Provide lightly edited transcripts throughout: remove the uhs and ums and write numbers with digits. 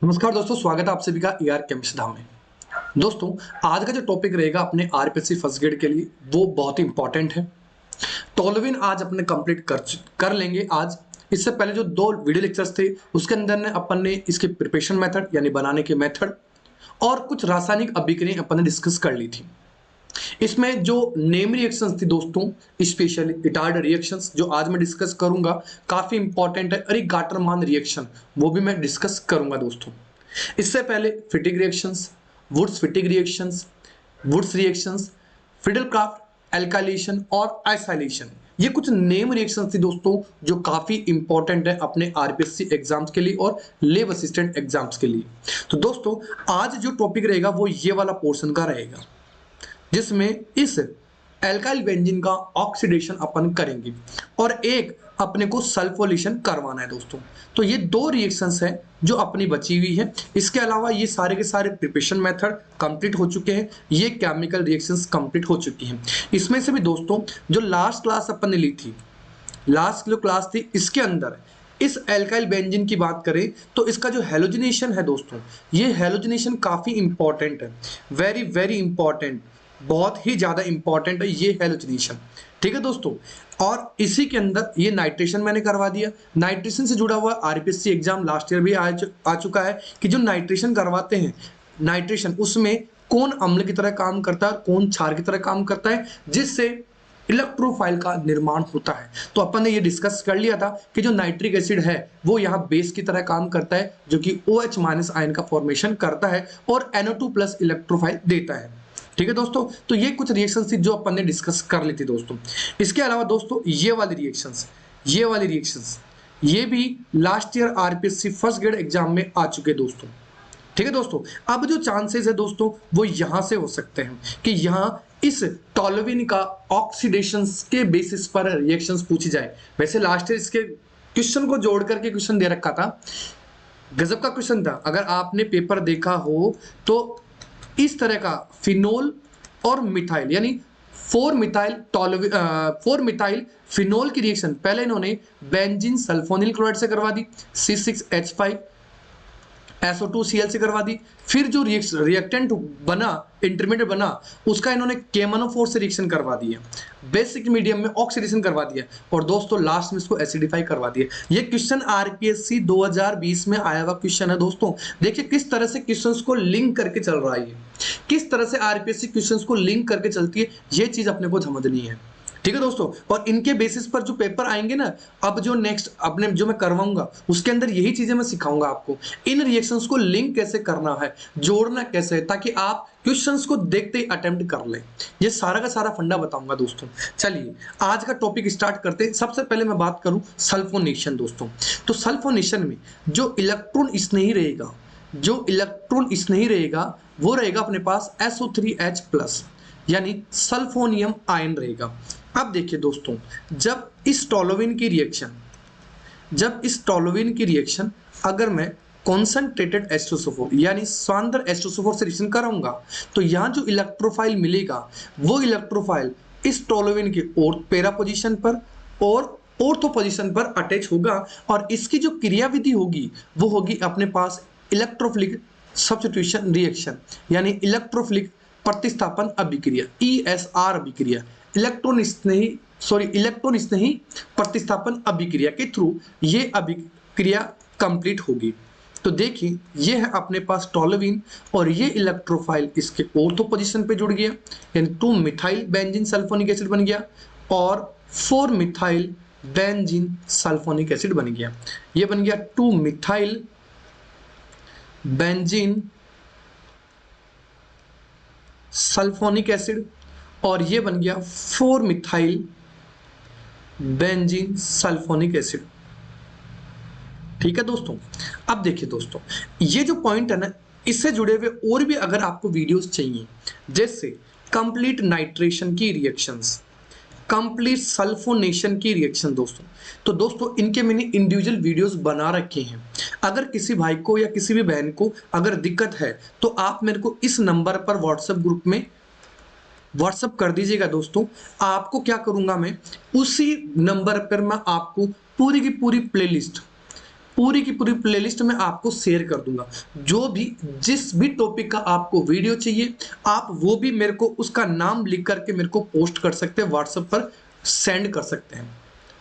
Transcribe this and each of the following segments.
नमस्कार दोस्तों, स्वागत है आप सभी का ईआर केमिस्ट्री धाम में। दोस्तों, आज का जो टॉपिक रहेगा अपने आरपीएससी फर्स्ट ग्रेड के लिए वो बहुत ही इंपॉर्टेंट है। टोलविन आज अपने कंप्लीट कर लेंगे आज। इससे पहले जो दो वीडियो लेक्चर्स थे उसके अंदर ने अपन ने इसके प्रिपरेशन मेथड यानी बनाने के मेथड और कुछ रासायनिक अभिक्रियाएं अपन ने डिस्कस कर ली थी। इसमें जो नेम रिएक्शंस थी दोस्तों, स्पेशली इटार्ड रिएक्शंस जो आज मैं डिस्कस करूंगा काफी इंपॉर्टेंट है। अरे गाटरमान रिएक्शन वो भी मैं डिस्कस करूंगा दोस्तों। इससे पहले Fittig reactions, Wurtz Fittig reactions, Wurtz reactions, Friedel Crafts alkylation और आइसोलेशन, ये कुछ नेम रिएक्शंस थी दोस्तों जो काफी इंपॉर्टेंट है अपने आरपीएससी एग्जाम्स के लिए और लैब असिस्टेंट एग्जाम्स के लिए। तो दोस्तों आज जो टॉपिक रहेगा वो ये वाला पोर्शन का रहेगा जिसमें इस एल्काइल बेंजीन का ऑक्सीडेशन अपन करेंगे और एक अपने को सल्फोलेशन करवाना है दोस्तों। तो ये दो रिएक्शंस हैं जो अपनी बची हुई है। इसके अलावा ये सारे के सारे प्रिपरेशन मेथड कंप्लीट हो चुके हैं, ये केमिकल रिएक्शंस कंप्लीट हो चुकी हैं। इसमें से भी दोस्तों जो लास्ट क्लास अपन ने ली थी, लास्ट जो क्लास थी इसके अंदर इस एल्काइल बेंजीन की बात करें तो इसका जो हेलोजिनेशन है दोस्तों, ये हेलोजिनेशन काफी इंपॉर्टेंट है, वेरी वेरी इंपॉर्टेंट, बहुत ही ज्यादा इंपॉर्टेंट है ये हेलोजिनेशन। ठीक है दोस्तों, और इसी के अंदर ये नाइट्रेशन मैंने करवा दिया। नाइट्रेशन से जुड़ा हुआ आरपीएससी एग्जाम लास्ट ईयर भी आ चुका है कि जो नाइट्रेशन करवाते हैं, नाइट्रेशन उसमें कौन अम्ल की तरह काम करता है, कौन क्षार की तरह काम करता है, जिससे इलेक्ट्रोफाइल का निर्माण होता है। तो अपन ने ये डिस्कस कर लिया था कि जो नाइट्रिक एसिड है वो यहाँ बेस की तरह काम करता है जो कि OH- आयन का फॉर्मेशन करता है और NO2+ इलेक्ट्रोफाइल देता है। ठीक है दोस्तों, तो ये कुछ रिएक्शंस थी जो अपन ने डिस्कस कर ली थी दोस्तों। इसके अलावा दोस्तों ये वाली रिएक्शंस ये भी last year RPSC first grade exam में आ चुके दोस्तों। ठीक है दोस्तों, अब जो चांसेस है दोस्तों वो यहां से हो सकते हैं कि यहां इस टोलुइन का ऑक्सीडेशन के बेसिस पर रिएक्शंस पूछी जाए। वैसे लास्ट ईयर इसके क्वेश्चन को जोड़ करके क्वेश्चन दे रखा था, गजब का क्वेश्चन था। अगर आपने पेपर देखा हो तो इस तरह का फिनोल और मिथाइल यानी 4 मिथाइल फिनोल की रिएक्शन पहले इन्होंने बेंजीन सल्फोनिल क्लोराइड से करवा दी, C6H5 SO2Cl से करवा दी। फिर जो रिएक्टेंट बना, इंटरमीडिएट बना, उसका इन्होंने KMnO4 से रिएक्शन करवा दिया, बेसिक मीडियम में ऑक्सीडेशन करवा दिया और दोस्तों लास्ट में इसको एसिडिफाई करवा दिया। ये क्वेश्चन आरपीएससी 2020 में आया हुआ क्वेश्चन है दोस्तों। देखिए किस तरह से क्वेश्चंस को लिंक करके चल रहा है, किस तरह से आरपीएससी क्वेश्चंस को लिंक करके चलती है, ये चीज अपने को समझनी है। ठीक है दोस्तों, और इनके बेसिस पर जो पेपर आएंगे ना, अब जो नेक्स्ट अपने जो मैं करवाऊंगा उसके अंदर यही चीजें मैं सिखाऊंगा आपको, इन रिएक्शंस को लिंक कैसे करना है, जोड़ना कैसे है, ताकि आप क्वेश्चंस को देखते ही अटेम्प्ट कर लें। ये सारा का सारा फंडा बताऊंगा दोस्तों। चलिए आज का टॉपिक स्टार्ट करते हैं। सबसे पहले मैं बात करूं सल्फोनेशन दोस्तों। तो सल्फोनेशन में जो इलेक्ट्रॉन स्नेही रहेगा वो रहेगा अपने पास SO3H+ यानी सल्फोनियम आयन रहेगा। अब देखिए दोस्तों, जब इस टोलुइन की रिएक्शन अगर मैं कॉन्सेंट्रेटेड एस्ट्रोसोफोर यानी सांद्र एस्ट्रोसोफोर से रिएक्शन कराऊंगा तो यहां जो इलेक्ट्रोफाइल मिलेगा वो इलेक्ट्रोफाइल इस टोलुइन के पैरा पोजीशन पर और ऑर्थो पोजीशन पर अटैच होगा और इसकी जो क्रियाविधि होगी वो होगी अपने पास इलेक्ट्रोफिलिक सब्स्टिट्यूशन रिएक्शन यानी इलेक्ट्रोफिलिक प्रतिस्थापन अभिक्रिया, ESR अभिक्रिया, इलेक्ट्रॉन स्नेही प्रतिस्थापन अभिक्रिया के थ्रू ये अभिक्रिया कंप्लीट होगी। तो देखिए ये है अपने पास टोलुइन और ये इलेक्ट्रोफाइल इसके ऑर्थो पोजीशन पे जुड़ गया यानी 2 मिथाइल बेंजीन सल्फोनिक एसिड बन गया और 4 मिथाइल बेंजीन सल्फोनिक एसिड बन गया। ये बन गया 2 मिथाइल बेंजीन सल्फोनिक एसिड और ये बन गया 4 मिथाइल बेंजीन सल्फोनिक एसिड। ठीक है दोस्तों, अब देखिए दोस्तों ये जो पॉइंट है ना, इससे जुड़े हुए और भी अगर आपको वीडियोस चाहिए जैसे कंप्लीट नाइट्रेशन की रिएक्शंस, कंप्लीट सल्फोनेशन की रिएक्शन तो दोस्तों इनके मैंने इंडिविजुअल वीडियोस बना रखे हैं। अगर किसी भाई को या किसी भी बहन को अगर दिक्कत है तो आप मेरे को इस नंबर पर व्हाट्सएप ग्रुप में व्हाट्सएप कर दीजिएगा दोस्तों। आपको क्या करूंगा मैं, उसी नंबर पर मैं आपको पूरी की पूरी पूरी की पूरी प्लेलिस्ट में आपको शेयर कर दूंगा। जो भी जिस भी टॉपिक का आपको वीडियो चाहिए आप वो भी मेरे को उसका नाम लिख करके मेरे को पोस्ट कर सकते हैं, व्हाट्सएप पर सेंड कर सकते हैं।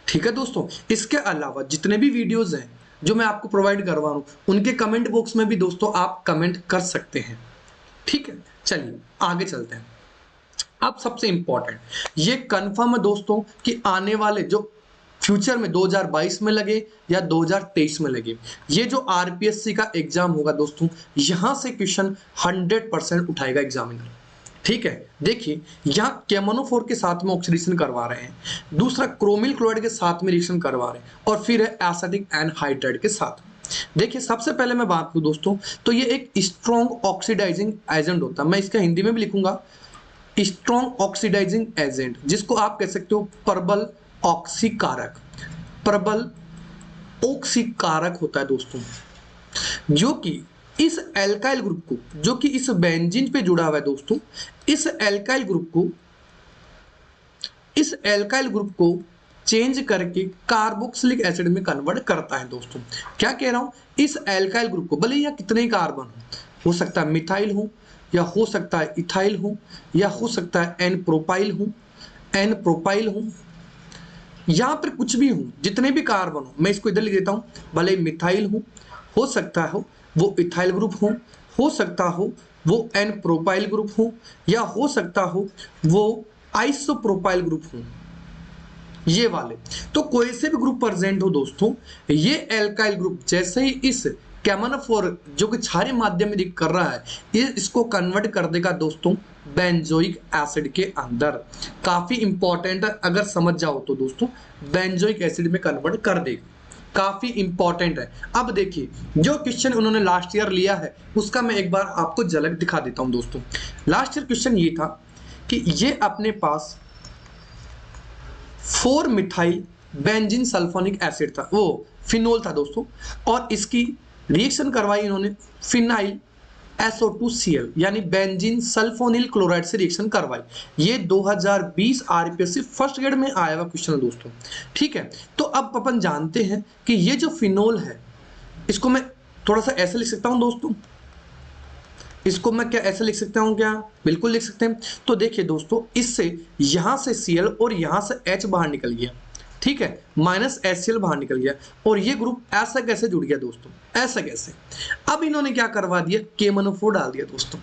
ठीक है दोस्तों, इसके अलावा जितने भी वीडियोज हैं जो मैं आपको प्रोवाइड करवा रहा हूं उनके कमेंट बॉक्स में भी दोस्तों आप कमेंट कर सकते हैं। ठीक है, चलिए आगे चलते हैं। अब सबसे इंपॉर्टेंट ये कंफर्म है दोस्तों कि आने वाले जो फ्यूचर में 2022 में लगे या 2023 में लगे, ये जो आरपीएससी का एग्जाम होगा दोस्तों, यहां से क्वेश्चन 100% उठाएगा एग्जामिनर। ठीक है, देखिए यहाँ केमोनोफोर के साथ में ऑक्सीडेशन करवा रहे हैं, दूसरा क्रोमिल क्लोराइड के साथ में रिएक्शन करवा रहे हैं, और फिर है एसिडिक एनहाइड्राइड के साथ। देखिए सबसे पहले मैं बात करूं दोस्तों तो ये एक स्ट्रॉन्ग ऑक्सीडाइजिंग एजेंट होता है। मैं इसका हिंदी में भी लिखूंगा, स्ट्रॉन्ग ऑक्सीडाइजिंग एजेंट, जिसको आप कह सकते हो प्रबल ऑक्सीकारक। प्रबल ऑक्सीकारक होता है दोस्तों, जो कि इस एल्काइल ग्रुप को, जो कि इस बेंजीन पे जुड़ा हुआ है दोस्तों, इस एल्काइल ग्रुप को चेंज करके कार्बोक्सिलिक एसिड में कन्वर्ट करता है दोस्तों। क्या कह रहा हूं, इस एल्काइल ग्रुप को भले या कितने कार्बन हो सकता है मिथाइल हो, या हो सकता है इथाइल हो, या हो सकता है एन प्रोपाइल हो, यहां पर कुछ भी हो, जितने भी कार्बन हो, मैं इसको इधर लिख देता हूं, भले मिथाइल हो सकता है वो इथाइल ग्रुप हो सकता हो वो एन प्रोपाइल ग्रुप हो, या हो सकता हो वो आइसोप्रोपाइल ग्रुप हो, ये वाले। तो कोई से भी ग्रुप प्रेजेंट हो दोस्तों, ये एल्काइल ग्रुप जैसे ही इस केमोनोफोर जो कि क्षारीय माध्यम में कर रहा है, ये इसको कन्वर्ट कर देगा दोस्तों बेंजोइक एसिड के अंदर। काफी इंपॉर्टेंट है, अगर समझ जाओ तो दोस्तों बेंजोइक एसिड में कन्वर्ट कर देगा, काफी इंपॉर्टेंट है। अब देखिए जो क्वेश्चन उन्होंने लास्ट ईयर लिया है उसका मैं एक बार आपको झलक दिखा देता हूं दोस्तों। लास्ट ईयर क्वेश्चन ये था कि ये अपने पास 4 मिथाइल बेंजीन सल्फोनिक एसिड था, वो फिनोल था दोस्तों, और इसकी रिएक्शन करवाई इन्होंने फिनाइल SO2Cl यानी बेंजीन सल्फोनिल क्लोराइड से रिएक्शन करवाई। ये 2020 आरपीएससी फर्स्ट ग्रेड में आया हुआ क्वेश्चन है दोस्तों। ठीक है, तो अब अपन जानते हैं कि ये जो फिनोल है, इसको मैं थोड़ा सा ऐसे लिख सकता हूं दोस्तों, इसको मैं क्या ऐसे लिख सकता हूं क्या, बिल्कुल लिख सकते हैं। तो देखिए दोस्तों, इससे यहां से Cl और यहां से H बाहर निकल गया, ठीक है, माइनस HCl बाहर निकल गया, और ये ग्रुप ऐसा कैसे जुड़ गया दोस्तों, ऐसा कैसे। अब इन्होंने क्या करवा दिया, केमोनोफोर डाल दिया दोस्तों,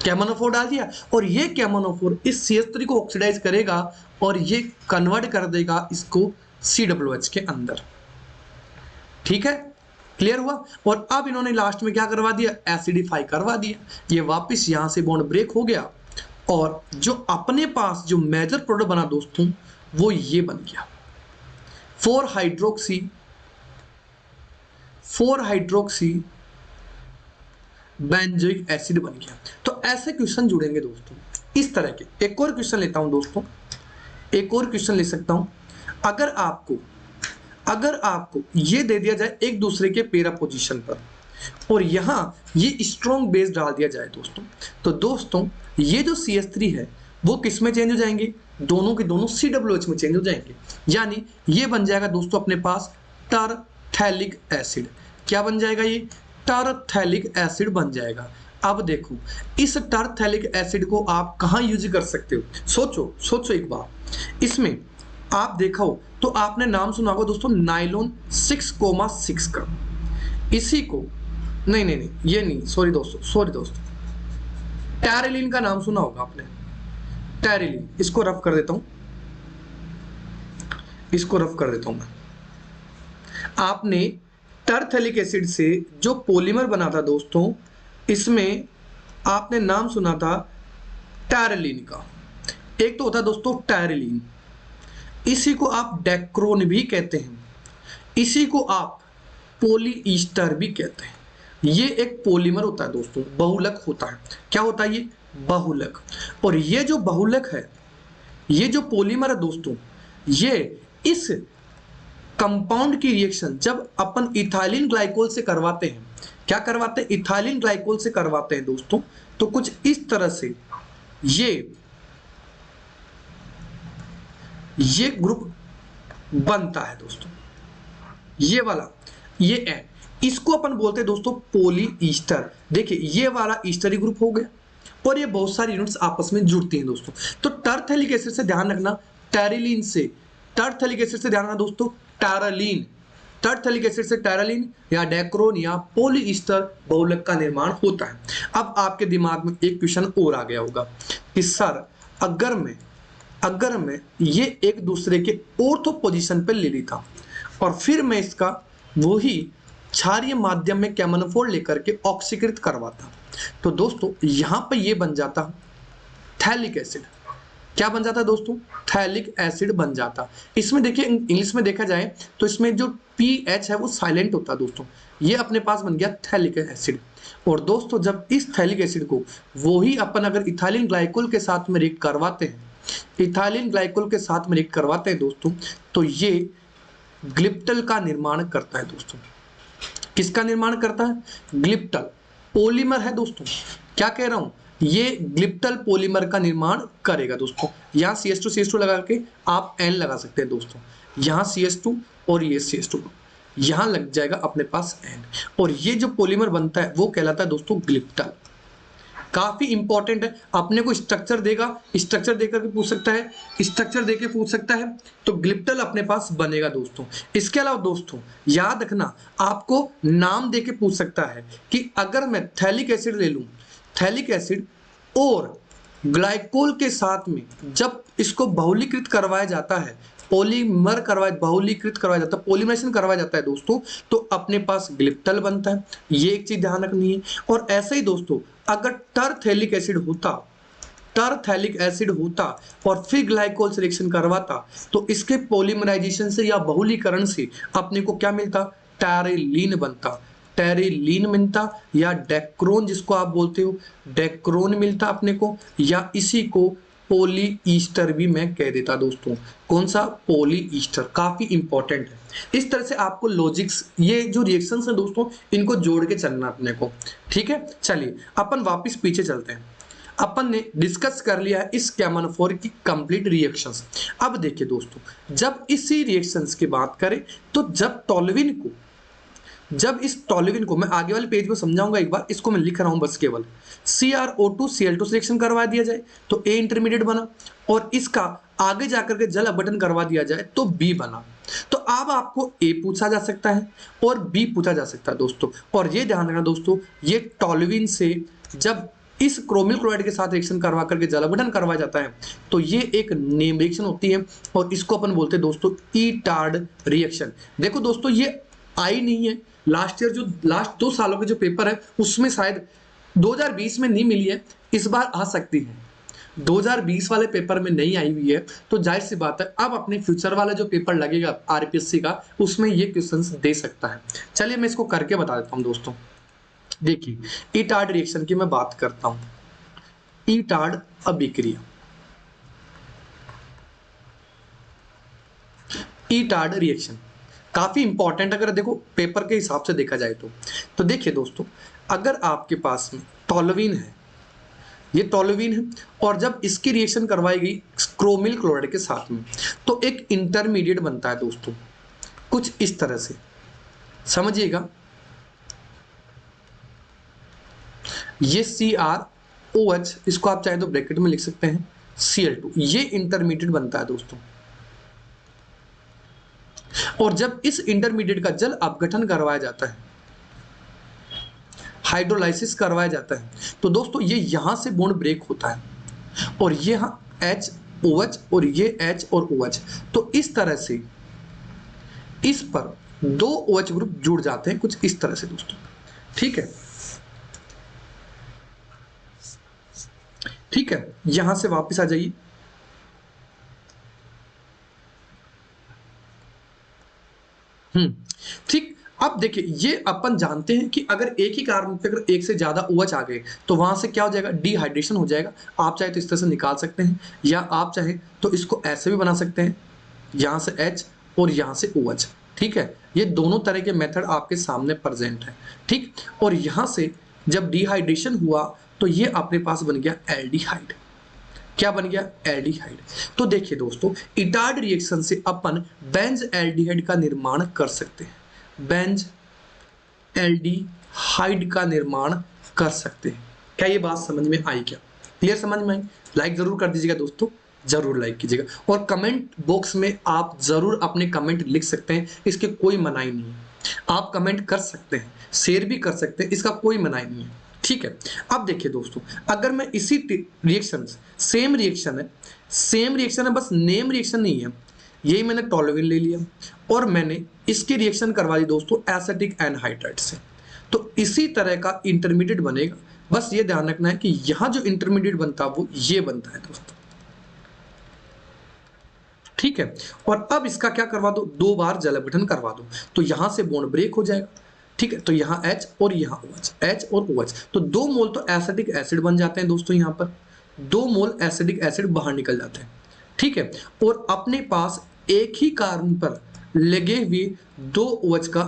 केमोनोफोर डाल दिया, और ये केमोनोफोर इस CH3 को ऑक्सीडाइज करेगा और ये कन्वर्ट कर देगा इसको COOH के अंदर। ठीक है, क्लियर हुआ। और अब इन्होंने लास्ट में क्या करवा दिया, एसिडिफाई करवा दिया, ये वापस यहां से बॉन्ड ब्रेक हो गया, और जो अपने पास जो मेजर प्रोडक्ट बना दोस्तों वो ये बन गया 4 हाइड्रोक्सी बेंजोइक एसिड बन गया। तो ऐसे क्वेश्चन जुड़ेंगे दोस्तों इस तरह के। एक और क्वेश्चन लेता हूं दोस्तों, एक और क्वेश्चन ले सकता हूं। अगर आपको ये दे दिया जाए एक दूसरे के पेरा पोजीशन पर, और यहां ये स्ट्रॉन्ग बेस डाल दिया जाए दोस्तों, तो दोस्तों ये जो CH3 है वो किस में चेंज हो जाएंगे, दोनों के दोनों COOH में चेंज हो जाएंगे, यानी ये बन जाएगा दोस्तों अपने पास टरथैलिक एसिड। क्या बन जाएगा, ये टरथैलिक एसिड बन जाएगा। अब देखो इस टरथैलिक एसिड को आप कहां यूज कर सकते हो, सोचो एक बार। इसमें आप देखो तो आपने नाम सुना होगा दोस्तों नाइलॉन 6,6 का, इसी को नहीं ये नहीं, सॉरी दोस्तों टैरेलिन का नाम सुना होगा आपने, टैरेलिन। इसको रफ कर देता हूं मैं। आपने टरथैलिक एसिड से जो पॉलीमर बना था दोस्तों, इसमें आपने नाम सुना था टैरेलिन का। एक तो होता है दोस्तों टैरेलिन, इसी को आप डेक्रोन भी कहते हैं, इसी को आप पॉलीईस्टर भी कहते हैं। ये एक पॉलीमर होता है दोस्तों, बहुलक होता है। क्या होता है ये, बहुलक। और ये जो बहुलक है, ये जो पॉलीमर है दोस्तों, ये इस कंपाउंड की रिएक्शन जब अपन इथाइलिन ग्लाइकोल से करवाते हैं, क्या करवाते हैं, इथाइलिन ग्लाइकोल से करवाते हैं दोस्तों, तो कुछ इस तरह से ये ग्रुप बनता है दोस्तों, ये वाला। ये एन, इसको अपन बोलते हैं दोस्तों पोली ईस्टर। देखिए ये वाला ईस्टरी ग्रुप हो गया और ये बहुत सारी यूनिट्स आपस में जुड़ती हैं दोस्तों। तो टरथैलिक एसिड से ध्यान रखना, टेरिलीन से, टरथैलिक एसिड से ध्यान रखना दोस्तों टैरालीन, टरथैलिक एसिड से टैरालीन या डेक्रोन या पॉलीईस्टर बहुलक का निर्माण होता है। अब आपके दिमाग में एक क्वेश्चन और आ गया होगा कि सर अगर मैं ये एक दूसरे के ऑर्थो पोजीशन पे ले लेता और फिर मैं इसका वही क्षारीय माध्यम में कैमोनोफोर लेकर के ऑक्सीकृत करवाता, तो दोस्तों यहां पर ये बन जाता थैलिक एसिड। क्या बन जाता है दोस्तों? थैलिक एसिड बन जाता। इसमें देखिए इंग्लिश में देखा जाए तो इसमें जो पीएच है वो साइलेंट होता है दोस्तों, ये अपने पास बन गया थैलिक एसिड। और दोस्तों जब इस थैलिक एसिड को वही अपन अगर इथाइलिन ग्लाइकोल के साथ में रिएक्ट करवाते हैं, इथाइलिन ग्लाइकोल के साथ में रिएक्ट करवाते हैं दोस्तों, तो ये ग्लिप्टल का निर्माण करता है दोस्तों। किसका निर्माण करता है? ग्लिप्टल पॉलीमर है दोस्तों। क्या कह रहा हूं? ये ग्लिप्टल पॉलीमर का निर्माण करेगा दोस्तों। यहाँ CH2 लगा के आप N लगा सकते हैं दोस्तों, यहाँ CH2 और ये CH2, यहाँ लग जाएगा अपने पास N, और ये जो पॉलीमर बनता है वो कहलाता है दोस्तों ग्लिप्टल। काफी इंपॉर्टेंट है, अपने को स्ट्रक्चर देगा, स्ट्रक्चर देकर के पूछ सकता है, स्ट्रक्चर देके पूछ सकता है, तो ग्लिप्टल अपने पास बनेगा दोस्तों। इसके अलावा दोस्तों याद रखना, आपको नाम देके पूछ सकता है कि अगर मैं थैलिक एसिड ले लूं, थैलिक एसिड और ग्लाइकोल के साथ में जब इसको बहुलीकृत करवाया जाता है, बहुलीकृत करवाया जाता है, पॉलीमराइजेशन करवाया जाता है दोस्तों, तो अपने पास ग्लिप्टल बनता है। ये एक चीज ध्यान रखनी है। और ऐसे ही दोस्तों अगर टरथैलिक एसिड होता और फिर ग्लाइकोल से रिएक्शन करवाता, तो इसके पॉलीमराइजेशन से या बहुलीकरण से अपने को क्या मिलता? टैरेलीन बनता, टेरिलीन मिलता, या डेक्रोन जिसको आप बोलते हो डेक्रोन मिलता अपने को, या इसी को पोली ईस्टर भी मैं कह देता दोस्तों। कौन सा? पोली ईस्टर। काफी इंपॉर्टेंट है। इस तरह से आपको लॉजिक्स, ये जो रिएक्शंस हैं दोस्तों, इनको जोड़ के चलना अपने को। ठीक है, चलिए अपन वापस पीछे चलते हैं। अपन ने डिस्कस कर लिया है इस कैमोनोफोर की कंप्लीट रिएक्शंस। अब देखिए दोस्तों, जब इसी रिएक्शंस की बात करें तो जब इस टोल्यूइन को मैं आगे वाले पेज में समझाऊंगा, एक बार इसको मैं लिख रहा हूं बस केवल, CrO2 Cl2 सिलेक्शन करवा दिया जाए तो A इंटरमीडिएट बना, और इसका आगे जाकर के जल अपघटन करवा दिया जाए तो B बना। तो अब आपको A पूछा जा सकता है और B पूछा जा सकता है दोस्तों। और ये ध्यान रखना दोस्तों, ये टोल्यूइन से जब इस क्रोमिल क्लोराइड के साथ रिएक्शन करवा करके जल अपघटन करवाया जाता है तो ये एक नेम रिएक्शन होती है, और इसको अपन बोलते हैं दोस्तों ईटार्ड रिएक्शन। देखो दोस्तों ये आई नहीं है, लास्ट ईयर जो लास्ट 2 सालों के जो पेपर है उसमें शायद 2020 में नहीं मिली है, इस बार आ सकती है। 2020 वाले पेपर में नहीं आई हुई है, तो जाहिर सी बात है अब अपने फ्यूचर वाला जो पेपर लगेगा आरपीएससी का, उसमें ये क्वेश्चंस दे सकता है। चलिए मैं इसको करके बता देता हूं दोस्तों। देखिए ईटार्ड रिएक्शन की मैं बात करता हूं। ईटार्ड अभिक्रिया, ईटार्ड रिएक्शन काफी इंपॉर्टेंट अगर देखो पेपर के हिसाब से देखा जाए तो देखिए दोस्तों, अगर आपके पास में टोल्यूइन है, ये टोल्यूइन है, और जब इसकी रिएक्शन करवाई गई क्रोमिल क्लोराइड के साथ में तो एक इंटरमीडिएट बनता है दोस्तों, कुछ इस तरह से समझिएगा। ये CrOH, इसको आप चाहे तो ब्रैकेट में लिख सकते हैं Cl2, ये इंटरमीडिएट बनता है दोस्तों। और जब इस इंटरमीडिएट का जल अपघटन करवाया जाता है, हाइड्रोलाइसिस करवाया जाता है, तो दोस्तों ये यहां से बॉन्ड ब्रेक होता है, और ये यहां HOH और ये H और OH, तो इस तरह से इस पर 2 OH ग्रुप जुड़ जाते हैं कुछ इस तरह से दोस्तों। ठीक है, ठीक है, यहां से वापस आ जाइए। ठीक, अब देखिए ये अपन जानते हैं कि अगर एक ही कार्बन पे अगर एक से ज्यादा OH आ गए तो वहां से क्या हो जाएगा? डिहाइड्रेशन हो जाएगा। आप चाहे तो इस तरह से निकाल सकते हैं, या आप चाहे तो इसको ऐसे भी बना सकते हैं, यहां से H और यहां से OH। ठीक है, ये दोनों तरह के मेथड आपके सामने प्रेजेंट है। ठीक, और यहां से जब डिहाइड्रेशन हुआ तो ये अपने पास बन गया एल्डिहाइड। क्या बन गया? एल्डिहाइड। तो देखिए दोस्तों, ईटार्ड रिएक्शन से अपन बेंज एल्डिहाइड का निर्माण कर सकते हैं, बेंज एल्डिहाइड का निर्माण कर सकते हैं। क्या ये बात समझ में आई? क्या क्लियर समझ में आई? लाइक जरूर कर दीजिएगा दोस्तों, जरूर लाइक कीजिएगा, और कमेंट बॉक्स में आप जरूर अपने कमेंट लिख सकते हैं, इसके कोई मनाही नहीं है। आप कमेंट कर सकते हैं, शेयर भी कर सकते हैं, इसका कोई मनाही नहीं है, ठीक है। अब देखिए दोस्तों, अगर मैं इसी रिएक्शन, सेम रिएक्शन है, बस नेम रिएक्शन नहीं है, यही मैंने टोल्यूइन ले लिया और मैंने इसकी रिएक्शन करवा दी दोस्तों एसिटिक एनहाइड्राइड से, तो इसी तरह का इंटरमीडिएट बनेगा। बस ये ध्यान रखना है कि यहां जो इंटरमीडिएट बनता है वो ये बनता है दोस्तों, ठीक है। और अब इसका क्या करवा दो, 2 बार जल अपघटन करवा दो, तो यहां से बॉन्ड ब्रेक हो जाएगा, ठीक है। तो यहाँ H और यहाँ OH, H और OH, तो 2 मोल तो एसिडिक एसिड बन जाते हैं दोस्तों, यहाँ पर 2 मोल एसिडिक एसिड बाहर निकल जाते हैं, ठीक है। और अपने पास एक ही कार्बन पर लगे हुए 2 OH का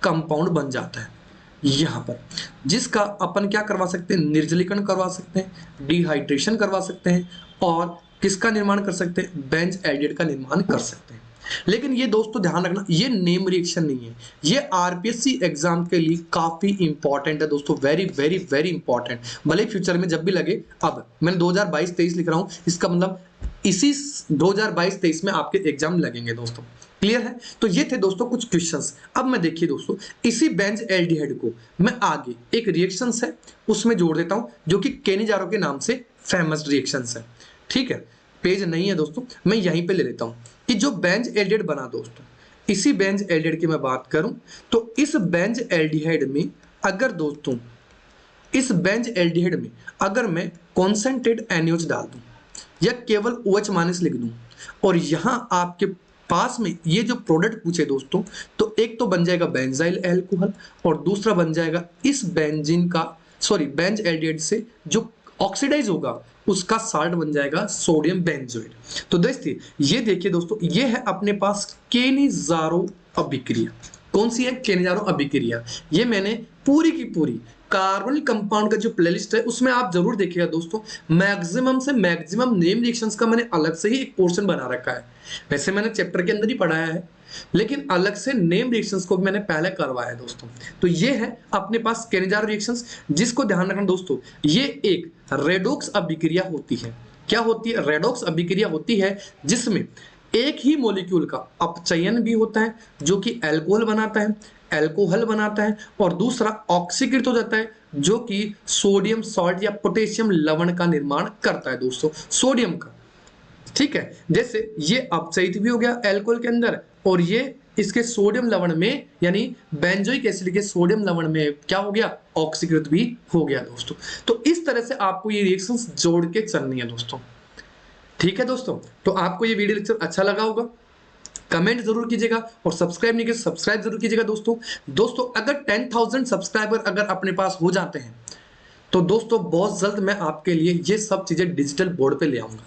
कंपाउंड बन जाता है यहाँ पर, जिसका अपन क्या करवा सकते हैं, निर्जलीकरण करवा सकते हैं, डिहाइड्रेशन करवा सकते हैं, और किसका निर्माण कर सकते हैं, बेंज एल्डिहाइड का निर्माण कर सकते हैं। लेकिन ये दोस्तों ध्यान रखना, ये नेम रिएक्शन नहीं है, ये आरपीएससी एग्जाम के लिए काफी इंपॉर्टेंट है दोस्तों, वेरी वेरी वेरी इंपॉर्टेंट। भले फ्यूचर में जब भी लगे, अब मैंने 2022-23 लिख रहा हूं, इसका मतलब इसी 2022-23 में आपके एग्जाम लगेंगे दोस्तों, क्लियर है। तो ये थे दोस्तों कुछ क्वेश्चंस। अब मैं देखिए दोस्तों, इसी बेंज एल्डिहाइड को मैं आगे एक रिएक्शंस है उसमें जोड़ देता हूं, जो कि केनिजारो के नाम से फेमस रिएक्शंस है, ठीक है। पेज नहीं है दोस्तों, मैं यहीं पे ले लेता हूं कि जो बेंज एल्डिहाइड बना दोस्तों, इसी बेंज एल्डिहाइड की मैं बात करूं तो इस बेंज एल्डिहाइड में अगर दोस्तों, इस बेंज एल्डिहाइड में अगर मैं कॉन्सेंट्रेट NaOH डाल दूं या केवल OH- लिख दूं, और यहां आपके पास में ये जो प्रोडक्ट पूछे दोस्तों, तो एक तो बन जाएगा बेंजाइल अल्कोहल और दूसरा बन जाएगा इस बेंजीन का, सॉरी बेंज एल्डिहाइड से जो ऑक्सीडाइज होगा उसका साल्ट बन जाएगा सोडियम बेंजोइड। तो दोस्तों ये देखिए दोस्तों, ये है अपने पास केनिजारो अभिक्रिया। कौन सी है, केनिजारो अभिक्रिया। ये मैंने पूरी की पूरी कार्बनिक कंपाउंड का जो प्लेलिस्ट है उसमें आप जरूर देखिएगा दोस्तों, मैक्सिमम से मैक्सिमम नेम रिएक्शंस का मैंने अलग से ही एक पोर्शन बना रखा है। वैसे मैंने चैप्टर के अंदर ही पढ़ाया है, लेकिन अलग से नेम रिएक्शंस को भी मैंने पहले करवाया है दोस्तों। तो ये है अपने पास केनिजारो रिएक्शंस, जिसको ध्यान रखना दोस्तों, ये एक रेडॉक्स अभिक्रिया होती है। क्या होती है, रेडॉक्स अभिक्रिया होती है जिसमें एक ही मॉलिक्यूल का अपचयन भी होता है जो कि अल्कोहल बनाता है, और दूसरा ऑक्सीकृत हो जाता है जो कि सोडियम सॉल्ट या पोटेशियम लवण का निर्माण करता है दोस्तों, सोडियम का, ठीक है। जैसे ये अपचयित भी हो गया अल्कोहल के अंदर, और ये इसके सोडियम लवण में यानी बेंजोइक एसिड के सोडियम लवण में क्या हो गया, ऑक्सीकृत भी हो गया दोस्तों। तो इस तरह से आपको ये रिएक्शंस जोड़ के चलनी है दोस्तों, ठीक है दोस्तों। तो आपको ये वीडियो लेक्चर अच्छा लगा होगा, कमेंट जरूर कीजिएगा, और सब्सक्राइब नहीं किया सब्सक्राइब जरूर कीजिएगा दोस्तों। अगर 10,000 सब्सक्राइबर अगर अपने पास हो जाते हैं तो दोस्तों बहुत जल्द मैं आपके लिए ये सब चीजें डिजिटल बोर्ड पे ले आऊंगा।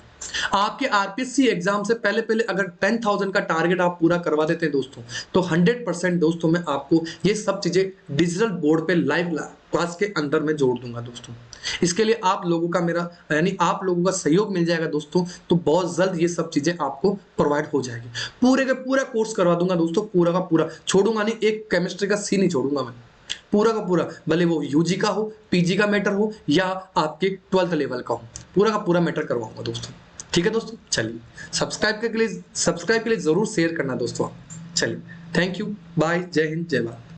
आपके आरपीएससी एग्जाम से पहले अगर 10,000 का टारगेट आप पूरा करवा देते हैं दोस्तों, तो 100% दोस्तों मैं आपको ये सब चीजें डिजिटल बोर्ड पे लाइव क्लास के अंदर में जोड़ दूंगा दोस्तों। इसके लिए आप लोगों का मेरा यानी आप लोगों का सहयोग मिल जाएगा दोस्तों, तो बहुत जल्द ये सब चीजें आपको प्रोवाइड हो जाएगी। पूरे का पूरा कोर्स करवा दूंगा दोस्तों, पूरा का पूरा छोड़ूंगा नहीं, एक केमिस्ट्री का सी नहीं छोड़ूंगा मैं, पूरा का पूरा, भले वो यूजी का हो, पीजी का मैटर हो या आपके 12th लेवल का हो, पूरा का पूरा मैटर करवाऊंगा दोस्तों, ठीक है दोस्तों। चलिए सब्सक्राइब के लिए जरूर शेयर करना दोस्तों। चलिए, थैंक यू, बाय, जय हिंद, जय भारत।